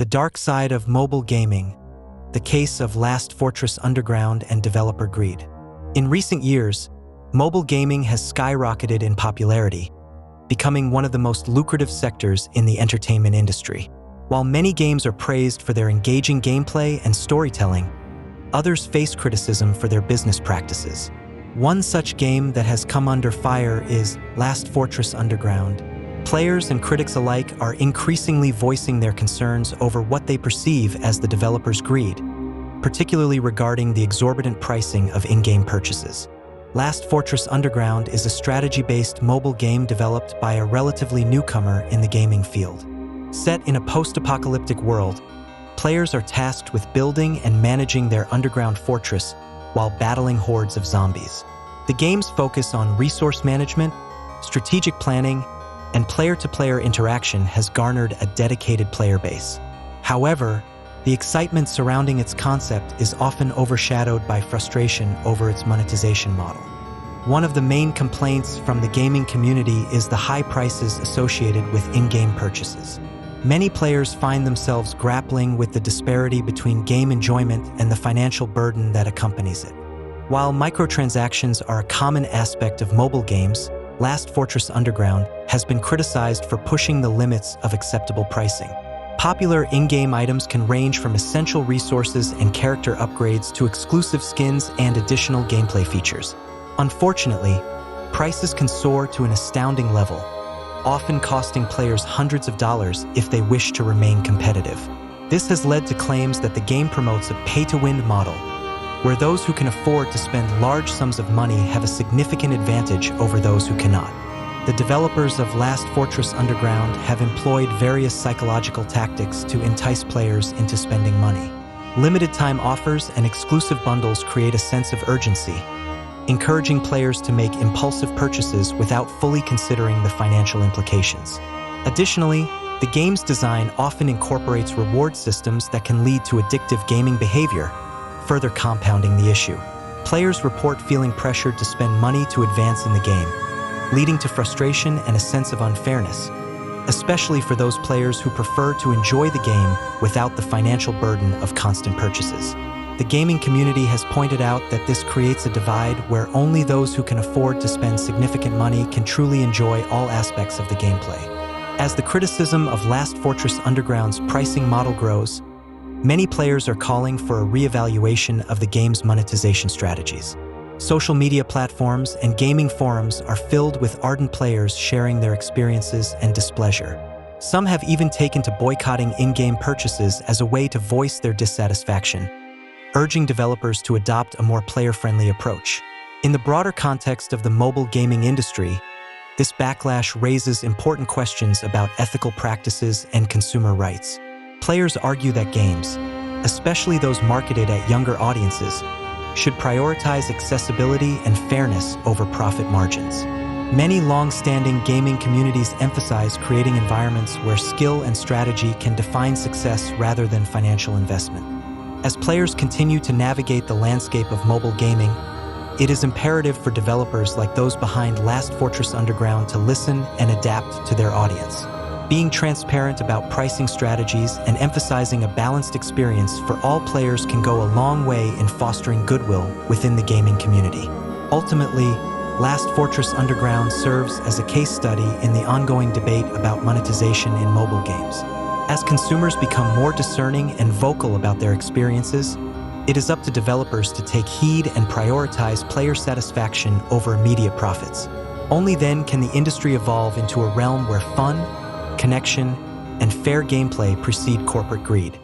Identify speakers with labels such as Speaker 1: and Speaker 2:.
Speaker 1: The Dark Side of Mobile Gaming, the case of Last Fortress Underground and developer greed. In recent years, mobile gaming has skyrocketed in popularity, becoming one of the most lucrative sectors in the entertainment industry. While many games are praised for their engaging gameplay and storytelling, others face criticism for their business practices. One such game that has come under fire is Last Fortress Underground. Players and critics alike are increasingly voicing their concerns over what they perceive as the developer's greed, particularly regarding the exorbitant pricing of in-game purchases. Last Fortress Underground is a strategy-based mobile game developed by a relatively newcomer in the gaming field. Set in a post-apocalyptic world, players are tasked with building and managing their underground fortress while battling hordes of zombies. The game's focus on resource management, strategic planning, and player-to-player interaction has garnered a dedicated player base. However, the excitement surrounding its concept is often overshadowed by frustration over its monetization model. One of the main complaints from the gaming community is the high prices associated with in-game purchases. Many players find themselves grappling with the disparity between game enjoyment and the financial burden that accompanies it. While microtransactions are a common aspect of mobile games, Last Fortress Underground has been criticized for pushing the limits of acceptable pricing. Popular in-game items can range from essential resources and character upgrades to exclusive skins and additional gameplay features. Unfortunately, prices can soar to an astounding level, often costing players hundreds of dollars if they wish to remain competitive. This has led to claims that the game promotes a pay-to-win model, where those who can afford to spend large sums of money have a significant advantage over those who cannot. The developers of Last Fortress Underground have employed various psychological tactics to entice players into spending money. Limited-time offers and exclusive bundles create a sense of urgency, encouraging players to make impulsive purchases without fully considering the financial implications. Additionally, the game's design often incorporates reward systems that can lead to addictive gaming behavior, further compounding the issue. Players report feeling pressured to spend money to advance in the game, leading to frustration and a sense of unfairness, especially for those players who prefer to enjoy the game without the financial burden of constant purchases. The gaming community has pointed out that this creates a divide where only those who can afford to spend significant money can truly enjoy all aspects of the gameplay. As the criticism of Last Fortress Underground's pricing model grows, many players are calling for a reevaluation of the game's monetization strategies. Social media platforms and gaming forums are filled with ardent players sharing their experiences and displeasure. Some have even taken to boycotting in-game purchases as a way to voice their dissatisfaction, urging developers to adopt a more player-friendly approach. In the broader context of the mobile gaming industry, this backlash raises important questions about ethical practices and consumer rights. Players argue that games, especially those marketed at younger audiences, should prioritize accessibility and fairness over profit margins. Many long-standing gaming communities emphasize creating environments where skill and strategy can define success rather than financial investment. As players continue to navigate the landscape of mobile gaming, it is imperative for developers like those behind Last Fortress Underground to listen and adapt to their audience. Being transparent about pricing strategies and emphasizing a balanced experience for all players can go a long way in fostering goodwill within the gaming community. Ultimately, Last Fortress Underground serves as a case study in the ongoing debate about monetization in mobile games. As consumers become more discerning and vocal about their experiences, it is up to developers to take heed and prioritize player satisfaction over immediate profits. Only then can the industry evolve into a realm where fun, connection, and fair gameplay precede corporate greed.